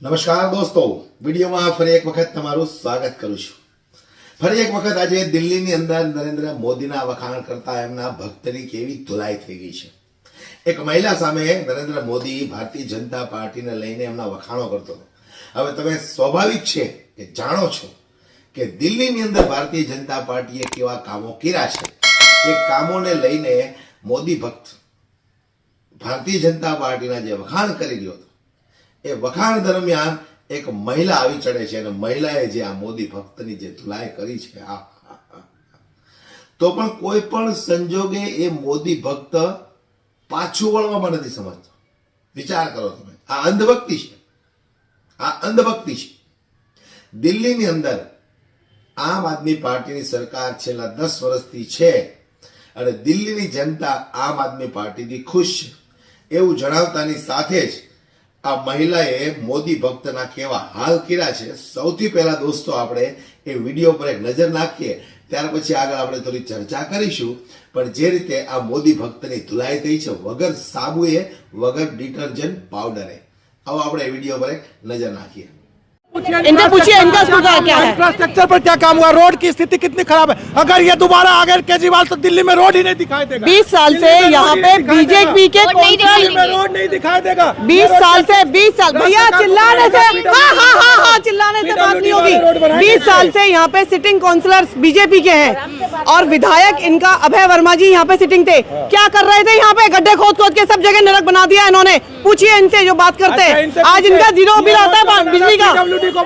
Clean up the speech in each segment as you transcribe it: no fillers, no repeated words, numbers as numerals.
નમસ્કાર દોસ્તો, વિડીયોમાં ફરી એક વખત તમારું સ્વાગત કરું છું. ફરી એક વખત આજે દિલ્હીની અંદર નરેન્દ્ર મોદીના વખાણ કરતા એમના ભક્તની કેવી ધુલાઈ થઈ ગઈ છે. એક મહિલા સામે નરેન્દ્ર મોદી ભારતીય જનતા પાર્ટીને લઈને એમના વખાણો કરતો હતો. હવે તમે સ્વાભાવિક છે કે જાણો છો કે દિલ્હીની અંદર ભારતીય જનતા પાર્ટીએ કેવા કામો કર્યા છે. એ કામોને લઈને મોદી ભક્ત ભારતીય જનતા પાર્ટીના જે વખાણ કરી રહ્યો હતો એ વખાણ દરમિયાન એક મહિલા આવી ચડે છે અને મહિલાએ જે આ મોદી ભક્તની જે ધુલાઈ કરી છે તો પણ કોઈ પણ સંજોગે એ મોદી ભક્ત પાછું વળવામાં નથી સમજતો. વિચાર કરો તમે, આ અંધભક્તિ છે, આ અંધભક્તિ છે. દિલ્હીની અંદર આમ આદમી પાર્ટીની સરકાર છેલ્લા 10 વર્ષથી છે અને દિલ્હીની જનતા આમ આદમી પાર્ટીથી ખુશ છે એવું જણાવતાની સાથે જ આ મહિલાએ મોદી ભક્તના કેવા હાલ કર્યા છે. સૌથી પહેલા દોસ્તો આપણે એ વિડીયો પર એક નજર નાખીએ, ત્યાર પછી આગળ આપણે થોડી ચર્ચા કરીશું. પણ જે રીતે આ મોદી ભક્તની ધુલાઈ થઈ છે વગર સાબુએ, વગર ડિટર્જન્ટ પાવડરે, આવો આપણે વિડીયો પર એક નજર નાખીએ. इनसे पूछिए इनका सुधार क्या है, इंफ्रास्ट्रक्चर पर क्या काम हुआ, रोड की स्थिति कितनी खराब है. अगर ये दोबारा आ गए केजरीवाल तो दिल्ली में रोड ही नहीं दिखाई देगा. 20 साल से यहाँ पे बीजेपी के दिल्ली में रोड नहीं दिखाई देगा. 20 साल भैया चिल्लाने से हाँ चिल्लाने से बात नहीं होगी. 20 साल से यहाँ पे सिटिंग काउंसलर्स बीजेपी के हैं और विधायक इनका अभय वर्मा जी यहाँ पे सिटिंग थे. क्या कर रहे थे यहाँ पे? गड्ढे खोद खोद के सब जगह नरक बना दिया इन्होंने. पूछिए इनसे जो बात करते हैं. आज इनका 0 बिल आता है बिजली का,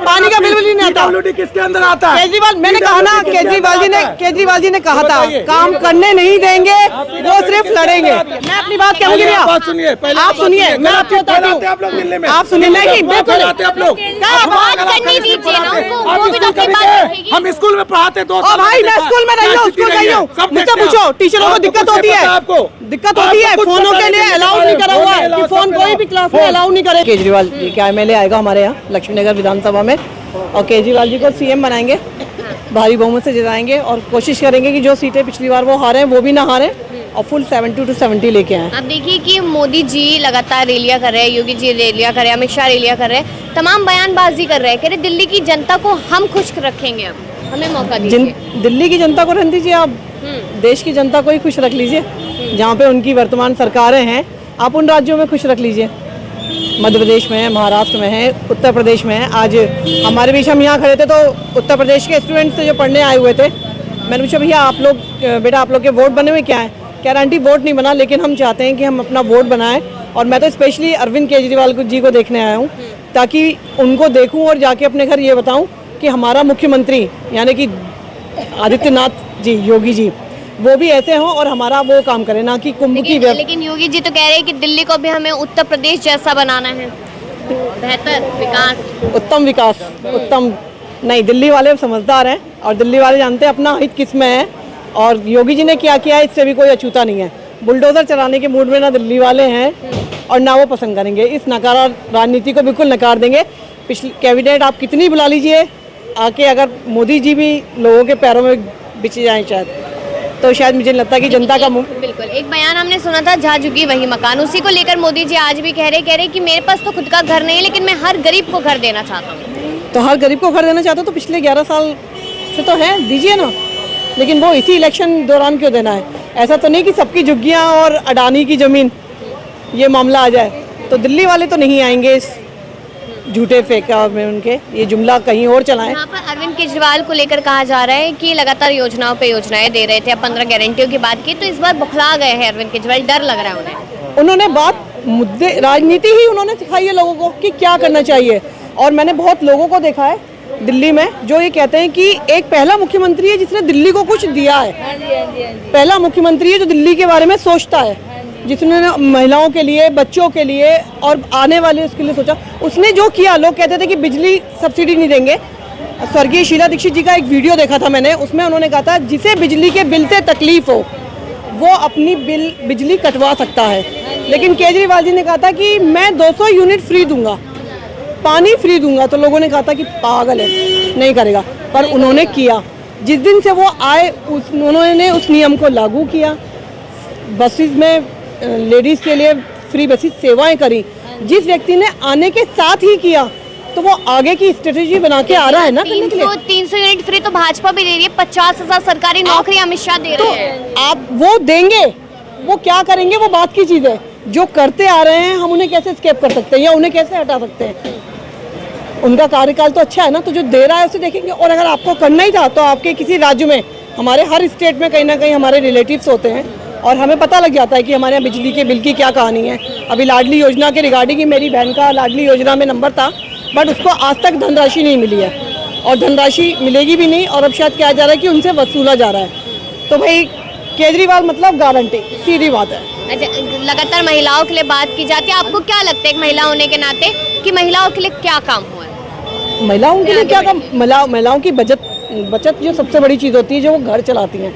पानी का बिल नहीं आता. किसके अंदर आता है? केजरीवाल, मैंने कहा ना, केजरीवाल जी ने कहा था काम करने नहीं देंगे, वो सिर्फ लड़ेंगे. मैं अपनी बात कहूंगी भैया, बात सुनिए, पहले आप सुनिए, मैं आपको बताता हूँ. आप लोग दिल्ली में, आप सुनिए, नहीं बिल्कुल आप लोग बात करनी दीजिए ना उनको, वो भी तो अपनी बात रखेगी. हम स्कूल में पढ़ाते 2 ओ भाई, मैं स्कूल में रही हूँ, स्कूल रही हूँ. मुझसे पूछो, टीचरों को दिक्कत होती है, आपको दिक्कत होती है. फोनों के लिए अलाउ नहीं करा हुआ है कि फोन कोई भी क्लास में अलाउ नहीं करे. केजरीवाल जी का एमएलए आएगा हमारे यहाँ लक्ष्मीनगर विधानसभा में और केजरीवाल जी को सीएम बनाएंगे, भारी बहुमत से जिताएंगे और कोशिश करेंगे कि जो सीटें पिछली बार वो हारे वो भी ना हारे और फुल 70 to 70 लेके आए. अब देखिए कि मोदी जी लगातार रैलियां कर रहे हैं, योगी जी रैलियां कर रहे हैं, अमित शाह रैलियां कर रहे हैं, तमाम बयानबाजी कर रहे हैं. कह रहे दिल्ली की जनता को हम खुश रखेंगे, अब हमें मौका दीजिए. दिल्ली की जनता को रहने दीजिए, आप देश की जनता को ही खुश रख लीजिए. जहाँ पे उनकी वर्तमान सरकारें हैं आप उन राज्यों में खुश रख लीजिए. मध्य प्रदेश में है, महाराष्ट्र में है, उत्तर प्रदेश में है. आज हमारे बीच हम यहाँ खड़े थे तो उत्तर प्रदेश के स्टूडेंट्स जो पढ़ने आए हुए थे, मैंने पूछा भैया आप लोग, बेटा आप लोग के वोट बने हुए क्या है? कह रहे आंटी वोट नहीं बना लेकिन हम चाहते हैं कि हम अपना वोट बनाएं और मैं तो स्पेशली अरविंद केजरीवाल जी को देखने आया हूँ ताकि उनको देखूँ और जाके अपने घर ये बताऊँ कि हमारा मुख्यमंत्री यानी कि आदित्यनाथ जी, योगी जी, वो भी ऐसे हों और हमारा वो काम करें, ना कि कुंभ की. लेकिन योगी जी तो कह रहे हैं कि दिल्ली को भी हमें उत्तर प्रदेश जैसा बनाना है, बेहतर विकास, उत्तम विकास, उत्तम नहीं. दिल्ली वाले समझदार हैं और दिल्ली वाले जानते हैं अपना हित किस में है और योगी जी ने क्या किया है इससे भी कोई अछूता नहीं है. बुलडोजर चलाने के मूड में ना दिल्ली वाले हैं और ना वो पसंद करेंगे. इस नकारा राजनीति को बिल्कुल नकार देंगे. पिछली कैबिनेट आप कितनी बुला लीजिए आके, अगर मोदी जी भी लोगों के पैरों में बिछ जाए शायद, तो शायद मुझे लगता है कि जनता का बिल्कुल. एक बयान हमने सुना था, जहाँ झुकी वही मकान, उसी को लेकर मोदी जी आज भी कह रहे कि मेरे पास तो खुद का घर नहीं है लेकिन मैं हर गरीब को घर देना चाहता हूँ. तो हर गरीब को घर देना चाहते हो तो पिछले 11 साल से तो है, दीजिए ना. लेकिन वो इसी इलेक्शन दौरान क्यों देना है? ऐसा तो नहीं कि सबकी झुग्गियाँ और अडानी की ज़मीन ये मामला आ जाए. तो दिल्ली वाले तो नहीं आएंगे इस झूठे फेंका में उनके, ये जुमला कहीं और चलाएं. यहाँ पर अरविंद केजरीवाल को लेकर कहा जा रहा है कि लगातार योजनाओं पे योजनाएं दे रहे थे, अब 15 गारंटियों की बात की तो इस बार बौखला गए हैं अरविंद केजरीवाल, डर लग रहा है उन्हें. उन्होंने बात मुद्दे, राजनीति ही उन्होंने सिखाई है लोगों को कि क्या करना चाहिए. और मैंने बहुत लोगों को देखा है दिल्ली में जो ये कहते हैं कि एक पहला मुख्यमंत्री है जिसने दिल्ली को कुछ दिया है. पहला मुख्यमंत्री है जो दिल्ली के बारे में सोचता है, जिसने महिलाओं के लिए, बच्चों के लिए और आने वाले उसके लिए सोचा. उसने जो किया, लोग कहते थे कि बिजली सब्सिडी नहीं देंगे. स्वर्गीय शीला दीक्षित जी का एक वीडियो देखा था मैंने, उसमें उन्होंने कहा था जिसे बिजली के बिल से तकलीफ हो वो अपनी बिजली कटवा सकता है. लेकिन केजरीवाल जी ने कहा था कि मैं 200 यूनिट फ्री दूंगा, पानी फ्री दूंगा. तो लोगों ने कहा था कि पागल है, नहीं करेगा. पर उन्होंने किया. जिस दिन से वो आए उन्होंने उस नियम को लागू किया. बसेस में लेडीज़ के लिए फ्री बसेस सेवाएं करी. जिस व्यक्ति ने आने के साथ ही किया तो वो आगे की स्ट्रेटेजी बना के आ रहा है ना करने के लिए। 300 यूनिट फ्री तो भाजपा भी दे रही है, 50,000 सरकारी नौकरी अमित शाह दे रहे हैं। आप वो देंगे, वो क्या करेंगे वो बात की चीज है। जो करते आ रहे हैं हम उन्हें कैसे स्केप कर सकते हैं या उन्हें कैसे हटा सकते हैं? उनका कार्यकाल तो अच्छा है ना, तो जो दे रहा है उसे देखेंगे। और अगर आपको करना ही था तो आपके किसी राज्य में, हमारे हर स्टेट में कहीं ना कहीं हमारे रिलेटिव्स होते हैं और हमें पता लग जाता है कि हमारे यहाँ बिजली के बिल की क्या कहानी है। अभी लाडली योजना के रिगार्डिंग ही मेरी बहन का लाडली योजना में नंबर था, बट उसको आज तक धनराशि नहीं मिली है और धनराशि मिलेगी भी नहीं। और अब शायद क्या जा रहा है कि उनसे वसूला जा रहा है। तो भाई केजरीवाल मतलब गारंटी, सीधी बात है। अच्छा, लगातार महिलाओं के लिए बात की जाती है, आपको क्या लगता है एक महिला होने के नाते कि महिलाओं के लिए क्या काम हुआ है? महिलाओं के लिए क्या काम? महिलाओं की बचत जो सबसे बड़ी चीज़ होती है, जो वो घर चलाती हैं।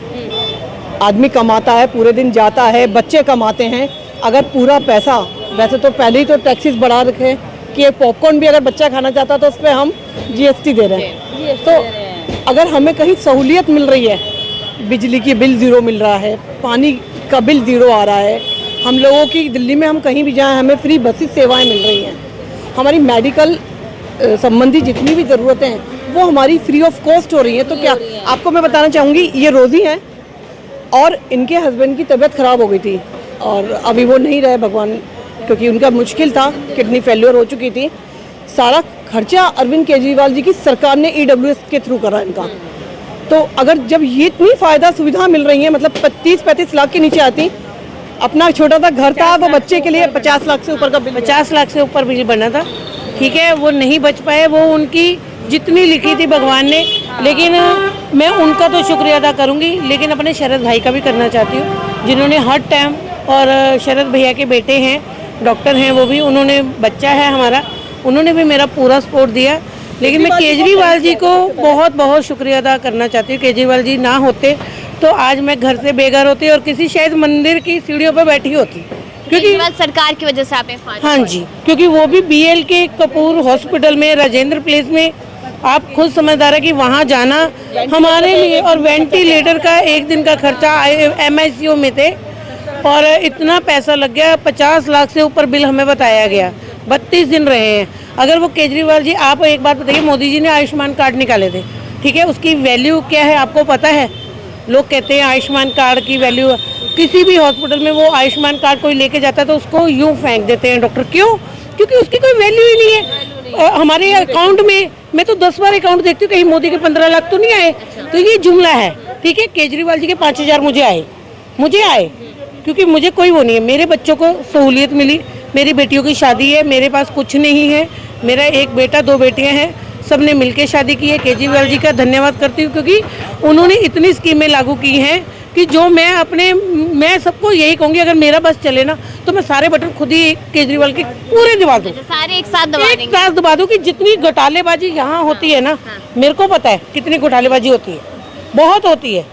आदमी कमाता है, पूरे दिन जाता है, बच्चे कमाते हैं। अगर पूरा पैसा, वैसे तो पहले ही तो टैक्सेस बढ़ा रखे कि एक पॉपकॉर्न भी अगर बच्चा खाना चाहता है तो उस पर हम GST दे रहे हैं। तो अगर हमें कहीं सहूलियत मिल रही है, बिजली की बिल ज़ीरो मिल रहा है, पानी का बिल ज़ीरो आ रहा है, हम लोगों की दिल्ली में हम कहीं भी जाएं हमें फ्री बसेस सेवाएं मिल रही हैं, हमारी मेडिकल संबंधी जितनी भी ज़रूरतें हैं वो हमारी फ्री ऑफ कॉस्ट हो रही हैं। तो क्या आपको मैं बताना चाहूँगी, ये रोज़ी हैं और इनके हस्बैंड की तबीयत ख़राब हो गई थी और अभी वो नहीं रहे भगवान, क्योंकि उनका मुश्किल था, किडनी फेल्योर हो चुकी थी। सारा खर्चा अरविंद केजरीवाल जी की सरकार ने EWS के थ्रू करा इनका। तो अगर जब ये इतनी फ़ायदा सुविधा मिल रही है, मतलब 30-35 लाख के नीचे आती, अपना छोटा सा घर था वो बच्चे के लिए 50 लाख से ऊपर का बिल, 50 लाख से ऊपर बिल बना था। ठीक है, वो नहीं बच पाए, वो उनकी जितनी लिखी थी भगवान ने, लेकिन मैं उनका तो शुक्रिया अदा करूंगी, लेकिन अपने शरद भाई का भी करना चाहती हूँ, जिन्होंने हर टाइम, और शरद भैया के बेटे हैं, डॉक्टर हैं वो भी, उन्होंने बच्चा है हमारा, उन्होंने भी मेरा पूरा सपोर्ट दिया। लेकिन मैं केजरीवाल जी को बहुत बहुत शुक्रिया अदा करना चाहती हूँ। केजरीवाल जी ना होते तो आज मैं घर से बेघर होती और किसी शायद मंदिर की सीढ़ियों पर बैठी होती, क्योंकि सरकार की वजह से आपने हाँ जी, क्योंकि वो भी BL के कपूर हॉस्पिटल में, राजेंद्र प्लेस में, आप खुद समझदार है कि वहाँ जाना हमारे लिए, और वेंटिलेटर का एक दिन का खर्चा MICU में थे और इतना पैसा लग गया, 50 लाख से ऊपर बिल हमें बताया गया। 32 दिन रहे हैं। अगर वो केजरीवाल जी, आप एक बात बताइए, मोदी जी ने आयुष्मान कार्ड निकाले थे, ठीक है, उसकी वैल्यू क्या है आपको पता है? लोग कहते हैं आयुष्मान कार्ड की वैल्यू, किसी भी हॉस्पिटल में वो आयुष्मान कार्ड कोई लेके जाता है तो उसको यूं फेंक देते हैं डॉक्टर। क्यों? क्योंकि उसकी कोई वैल्यू ही नहीं है। हमारे अकाउंट में, मैं तो 10 बार अकाउंट देखती हूँ, कहीं मोदी के 15 लाख तो नहीं आए। तो ये जुमला है, ठीक है। केजरीवाल जी के 5,000 मुझे आए, क्योंकि मुझे कोई वो नहीं है। मेरे बच्चों को सहूलियत मिली, मेरी बेटियों की शादी है, मेरे पास कुछ नहीं है, मेरा एक बेटा 2 बेटियां हैं, सब ने मिलकर शादी की है। केजरीवाल जी का धन्यवाद करती हूँ, क्योंकि उन्होंने इतनी स्कीमें लागू की हैं कि जो मैं सबको यही कहूँगी, अगर मेरा बस चले ना तो मैं सारे बटन खुद ही केजरीवाल के पूरे दबा दूँ, सारे एक साथ दबा दूँ। कि जितनी घोटालेबाजी यहाँ होती है ना, मेरे को पता है कितनी घोटालेबाजी होती है, बहुत होती है।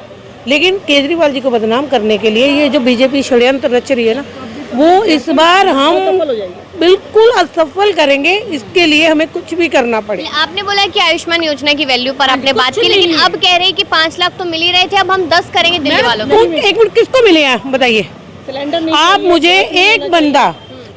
लेकिन केजरीवाल जी को बदनाम करने के लिए ये जो बीजेपी षड्यंत्र रच रही है ना, वो इस बार हम बिल्कुल असफल करेंगे। इसके लिए हमें कुछ भी करना पड़े। आपने बोला कि आयुष्मान योजना की वैल्यू पर आपने बात की, लेकिन अब कह रहे हैं कि 5 लाख तो मिल ही रहे थे, अब हम 10 करेंगे दिल्ली वालों को। एक मिनट, किसको मिले हैं बताइए? आप मुझे एक बंदा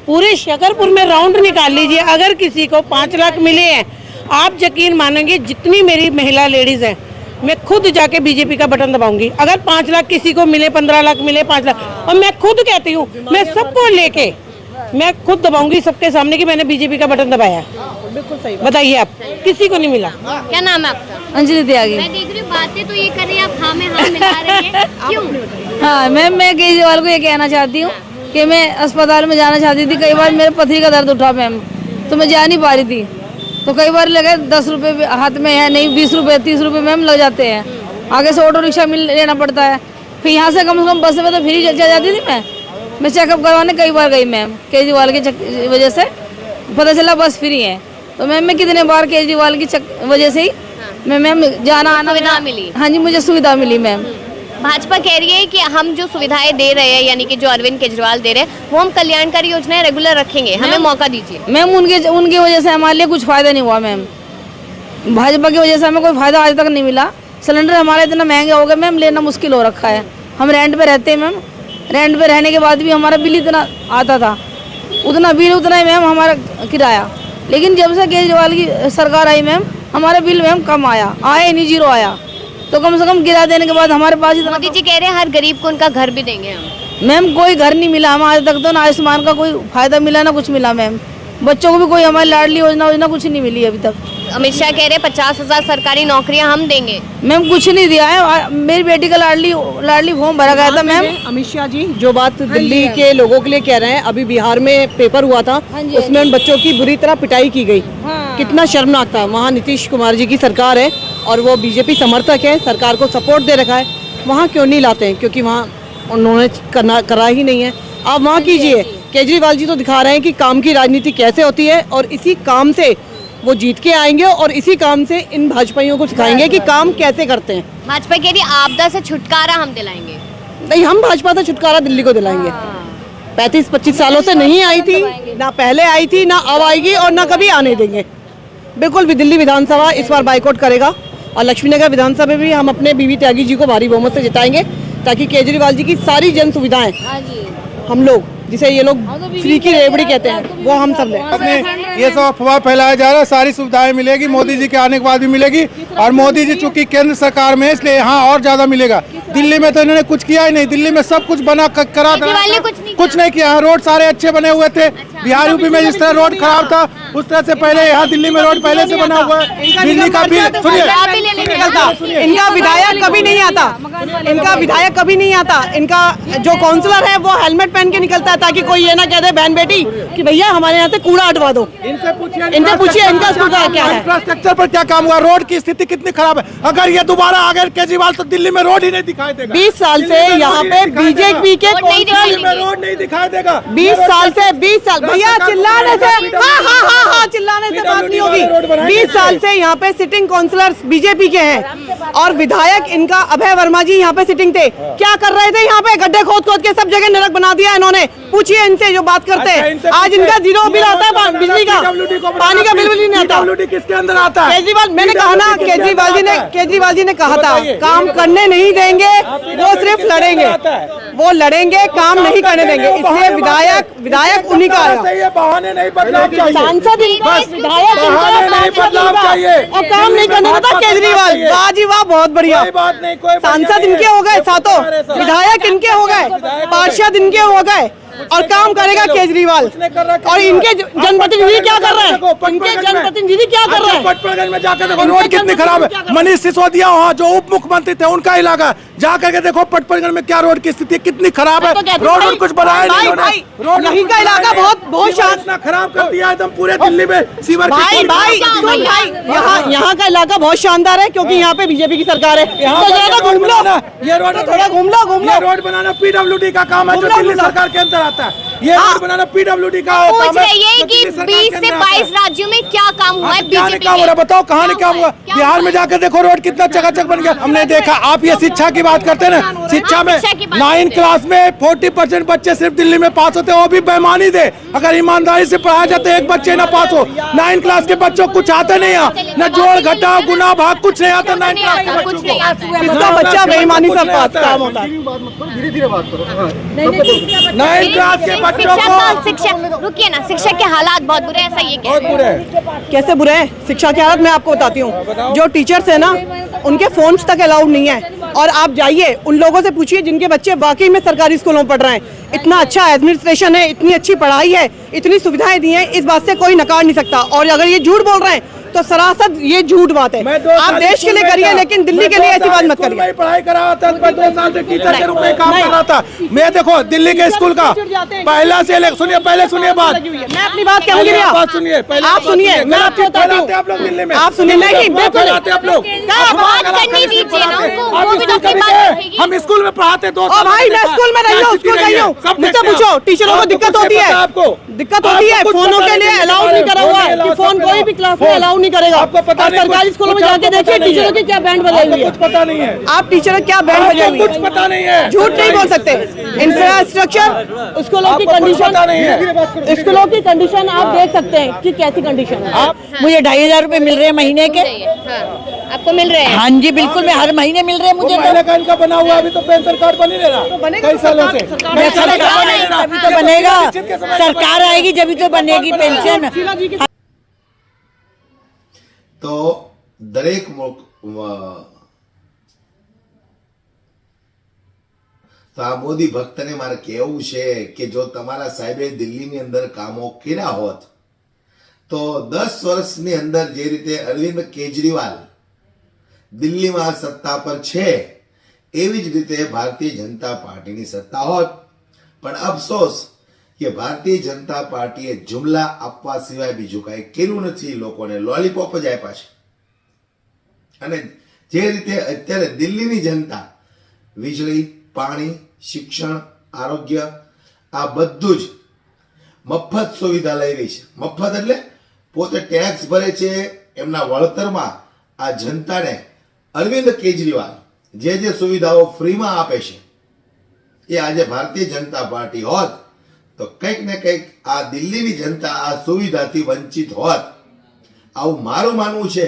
पूरे शकरपुर में राउंड निकाल लीजिए, अगर किसी को 5 लाख मिले हैं, आप यकीन मानेंगे जितनी मेरी महिला लेडीज हैं, मैं खुद जाके बीजेपी का बटन दबाऊंगी। अगर 5 लाख किसी को मिले, 15 लाख मिले, 5 लाख, और मैं खुद कहती हूँ, मैं सबको लेके मैं खुद दबाऊंगी सबके सामने कि मैंने बीजेपी का बटन दबाया। बिल्कुल सही। बताइए आप, किसी को नहीं मिला। क्या नाम है आपका? अंजलि त्यागी। मैं देख रही हूँ बातें तो ये कर रही है, आप हाँ में हाँ मिला रही है, क्यों? हाँ, मैं केजरीवाल को ये कहना चाहती हूँ कि मैं अस्पताल में जाना चाहती थी, कई बार मेरे पथरी का दर्द उठा मैम, तो मैं जा नहीं पा रही थी, तो कई बार लगे 10 रुपये हाथ में है नहीं, 20 रुपये 30 रुपये मैम लग जाते हैं, आगे से ऑटो रिक्शा लेना पड़ता है, फिर यहाँ से कम से कम बस में तो फ्री चल जाती थी। मैं चेकअप करवाने कई बार गई मैम, केजरीवाल की वजह से पता चला बस फ्री है, तो मैम मैं कितने बार केजरीवाल की वजह से ही मैं मैम जाना आना सुविधा मिली। हाँ जी, मुझे सुविधा मिली मैम। भाजपा कह रही है कि हम जो सुविधाएं दे रहे हैं, यानी कि जो अरविंद केजरीवाल दे रहे हैं, वो हम कल्याणकारी योजनाएं रेगुलर रखेंगे, हमें मौका दीजिए। मैम उनकी वजह से हमारे लिए कुछ फायदा नहीं हुआ मैम, भाजपा की वजह से हमें कोई फायदा आज तक नहीं मिला। सिलेंडर हमारा इतना महंगा हो गया मैम, लेना मुश्किल हो रखा है। हम रेंट पे रहते हैं मैम, रेंट पे रहने के बाद भी हमारा बिल इतना आता था, उतना बिल उतना ही मैम हमारा किराया, लेकिन जब से केजरीवाल की सरकार आई मैम, हमारा बिल मैम कम आया ही नहीं, 0 आया। तो कम से कम गिरा देने के बाद हमारे पास इतना, मोदी जी कह रहे हैं हर गरीब को उनका घर भी देंगे हम। मैम कोई घर नहीं मिला हमें आज तक, तो ना आयुष्मान का कोई फायदा मिला ना कुछ मिला मैम। बच्चों को भी कोई हमारी लाडली योजना कुछ नहीं मिली अभी तक। अमित शाह कह रहे हैं 50,000 सरकारी नौकरियां हम देंगे। मैम कुछ नहीं दिया है। मेरी बेटी का लाडली फॉर्म भरा गया था मैम। अमित शाह जी जो बात दिल्ली के लोगों के लिए कह रहे हैं, अभी बिहार में पेपर हुआ था, उसमें उन बच्चों की बुरी तरह पिटाई की गई। कितना शर्मनाक था। वहाँ नीतीश कुमार जी की सरकार है और वो बीजेपी समर्थक है, सरकार को सपोर्ट दे रखा है। वहाँ क्यों नहीं लाते हैं? क्योंकि वहाँ उन्होंने करा ही नहीं है। आप वहाँ कीजिए। केजरीवाल जी तो दिखा रहे हैं कि काम की राजनीति कैसे होती है, और इसी काम से वो जीत के आएंगे और इसी काम से इन भाजपाइयों को सिखाएंगे कि काम कैसे करते हैं। भाजपा कह रही है आपदा से छुटकारा हम दिलाएंगे। नहीं, हम भाजपा से छुटकारा दिल्ली को दिलाएंगे। 35-25 सालों से नहीं आई थी, ना पहले आई थी, ना अब आएगी और ना कभी आने देंगे। बिल्कुल भी दिल्ली विधानसभा इस बार बाइकआउट करेगा और लक्ष्मीनगर विधानसभा में भी हम अपने बीवी त्यागी जी को भारी बहुमत से जिताएंगे, ताकि केजरीवाल जी की सारी जन सुविधाएं हम लोग, जिसे ये लोग फ्री की रेवड़ी कहते हैं, वो हम सब लें। अपने ये सब अफवाह फैलाया जा रहा है, सारी सुविधाएं मिलेगी, मोदी जी के आने के बाद भी मिलेगी। और मोदी जी चूंकि केंद्र सरकार में है, इसलिए यहाँ और ज्यादा मिलेगा। दिल्ली में तो इन्होंने कुछ किया ही नहीं। दिल्ली में सब कुछ बना करा कुछ नहीं किया। रोड सारे अच्छे बने हुए थे। बिहार यूपी में जिस तरह रोड खराब था, उस तरह से पहले यहाँ दिल्ली में रोड पहले से बना हुआ है। दिल्ली का बिल सुनिए, इनका विधायक कभी नहीं आता, इनका विधायक कभी नहीं आता। इनका जो काउंसलर है वो हेलमेट पहन के निकलता है, ताकि कोई ये ना कह दे बहन बेटी कि भैया हमारे यहाँ से कूड़ा हटवा दो। इनसे पूछिए इनका सुविधा क्या है, इंफ्रास्ट्रक्चर पर क्या काम हुआ, रोड की स्थिति कितनी खराब है। अगर ये दोबारा आ गए केजरीवाल तो दिल्ली में रोड ही नहीं दिखाई देगा। 20 साल से यहाँ पे बीजेपी के रोड नहीं दिखाई देगा। 20 साल भैया चिल्लाने से हाँ चिल्लाने से बात नहीं होगी। 20 साल से यहाँ पे सिटिंग काउंसलर्स बीजेपी के हैं और विधायक इनका अभय वर्मा जी यहाँ पे सिटिंग थे। क्या कर रहे थे यहाँ पे? गड्ढे खोद के सब जगह नरक बना दिया इन्होंने। पूछिए इनसे जो बात करते हैं। आज इनका 0 बिल आता है, बिजली का, पानी का बिल भी नहीं आता। किसके अंदर आता है? केजरीवाल, मैंने कहा ना, केजरीवाल जी ने कहा था काम करने नहीं देंगे, वो सिर्फ लड़ेंगे, वो लड़ेंगे, काम नहीं करने देंगे। इसलिए विधायक उन्हीं का है। बहाने नहीं बदलाव चाहिए। सांसद इनका, विधायक नहीं बदलाव चाहिए और काम नहीं करने देता केजरीवाल। वाह जी वाह, बहुत बढ़िया। बात नहीं, कोई सांसद इनके हो गए सातों, विधायक इनके हो गए, पार्षद इनके हो गए और काम करेगा केजरीवाल। और इनके जनप्रतिनिधि क्या कर रहे हैं? इनके जनप्रतिनिधि क्या कर रहे हैं? पटपड़गंज में जाकर देखो रोड कितनी खराब है। मनीष सिसोदिया वहाँ जो उप मुख्यमंत्री थे, उनका इलाका, जाकर के देखो पटपड़गंज में क्या रोड की स्थिति कितनी खराब है। रोड कुछ बनाया नहीं रोड यहीं का इलाका बहुत शांत खराब कर दिया एकदम पूरे दिल्ली में। सीवर भाई यहाँ का इलाका बहुत शानदार है, क्योंकि यहाँ पे बीजेपी की सरकार है। घूम लो, ये रोड थोड़ा घूम लो। रोड बनाना PWD का काम है, जो दिल्ली सरकार के अंदर आता है। ये रोड बनाना PWD का पूछ रही है कि 20 से 22 राज्यों में क्या काम हुआ है बीजेपी काम हो रहा है, बताओ कहाँ नहीं काम हुआ। बिहार में जाकर देखो रोड कितना चकाचक बन गया। हमने देखा। आप ये शिक्षा की बात करते हैं ना, शिक्षा में 9 क्लास में 40% बच्चे सिर्फ दिल्ली में पास होते हैं, वो भी बेईमानी थे। अगर ईमानदारी से पढ़ाया जाता है, एक बच्चे ना पास हो। 9 क्लास के बच्चों को कुछ आता नहीं है, न जोड़ घटा गुना भाग कुछ नहीं आता। 9 क्लास के बच्चों को इसका बच्चा बेईमानी से काम होता है। 9 क्लास के बच्चों को शिक्षक, रुकिए ना, शिक्षक के हालात बहुत बुरे हैं, ऐसा ये बहुत बुरे हैं। कैसे बुरे हैं शिक्षा के हालत? मैं आपको बताती हूँ। जो टीचर्स है ना, उनके फोन्स तक अलाउड नहीं है। और आप जाइए उन लोगों से पूछिए जिनके बच्चे वाकई में सरकारी स्कूलों में पढ़ रहे हैं। इतना अच्छा एडमिनिस्ट्रेशन है, इतनी अच्छी पढ़ाई है, इतनी सुविधाएं दी हैं, इस बात से कोई नकार नहीं सकता। और अगर ये झूठ बोल रहे हैं तो सरासर ये झूठ बात है। आप देश के लिए करिए, लेकिन दिल्ली के लिए ऐसी बात मत करिए। पढ़ाई करा था, मैं 2 साल से टीचर के रूप में काम कर रहा था। मैं देखो दिल्ली के स्कूल का पहला से सुनिए, पहले सुनिए बात। मैं अपनी बात कहूंगी भैया, बात सुनिए, आप सुनिए, मैं आपको बताती हूँ। आप लोग दिल्ली में, आप सुनिए, नहीं बिल्कुल आप लोग हम स्कूल में पढ़ाते। 2 साल भाई मैं स्कूल में रही हूँ, मुझसे पूछो, टीचरों को दिक्कत होती है, आपको दिक्कत होती है। फोनों के लिए अलाउड नहीं करा हुआ है कि फोन कोई भी क्लास में अलाउड नहीं करेगा। और सरकारी स्कूलों में जाके देखिए टीचरों की क्या बैंड बजाई हुई है। कुछ पता नहीं है, आप टीचरों क्या बैंड बजाई हुई है, कुछ पता नहीं है। झूठ नहीं बोल सकते। इंफ्रास्ट्रक्चर, स्कूलों की कंडीशन, स्कूलों की कंडीशन आप देख सकते हैं कि कैसी कंडीशन है। मुझे 2,500 रुपए मिल रहे हैं महीने के। आपको मिल रहे हैं? हाँ जी बिल्कुल, मैं हर महीने मिल रहे हैं मुझे। तो इनका बना हुआ अभी तो पेंशन कार्ड बन ही नहीं रहा कई सालों से। सरकार आएगी जब तो बनेगा, सरकार आएगी जब तो बनेगी पेंशन। તો દરેક તો આ મોદી ભક્તને મારે કહેવું છે કે જો તમારા સાહેબે દિલ્હીની અંદર કામો કર્યા હોત તો 10 વર્ષની અંદર જે રીતે અરવિંદ કેજરીવાલ દિલ્હીમાં સત્તા પર છે એવી જ રીતે ભારતીય જનતા પાર્ટીની સત્તા હોત. પણ અફસોસ કે ભારતીય જનતા પાર્ટીએ જુમલા આપવા સિવાય બીજું કાંઈ કર્યું નથી, લોકોને લોલીપોપ જ આપ્યા છે. અને જે રીતે અત્યારે દિલ્હીની જનતા વીજળી, પાણી, શિક્ષણ, આરોગ્ય આ બધું જ મફત સુવિધા લઈ રહી છે. મફત એટલે પોતે ટેક્સ ભરે છે, એમના વળતરમાં આ જનતાને અરવિંદ કેજરીવાલ જે જે સુવિધાઓ ફ્રીમાં આપે છે એ આજે ભારતીય જનતા પાર્ટી હોત તો કંઈક ને કંઈક આ દિલ્હીની જનતા આ સુવિધાથી વંચિત હોત. આવું મારું માનવું છે.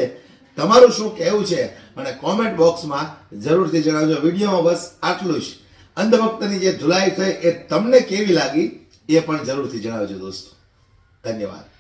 તમારું શું કહેવું છે મને કોમેન્ટ બોક્સમાં જરૂરથી જણાવજો. વિડીયોમાં બસ આટલું જ. અંધભક્તની જે ધુલાઈ થઈ એ તમને કેવી લાગી એ પણ જરૂરથી જણાવજો દોસ્તો. ધન્યવાદ.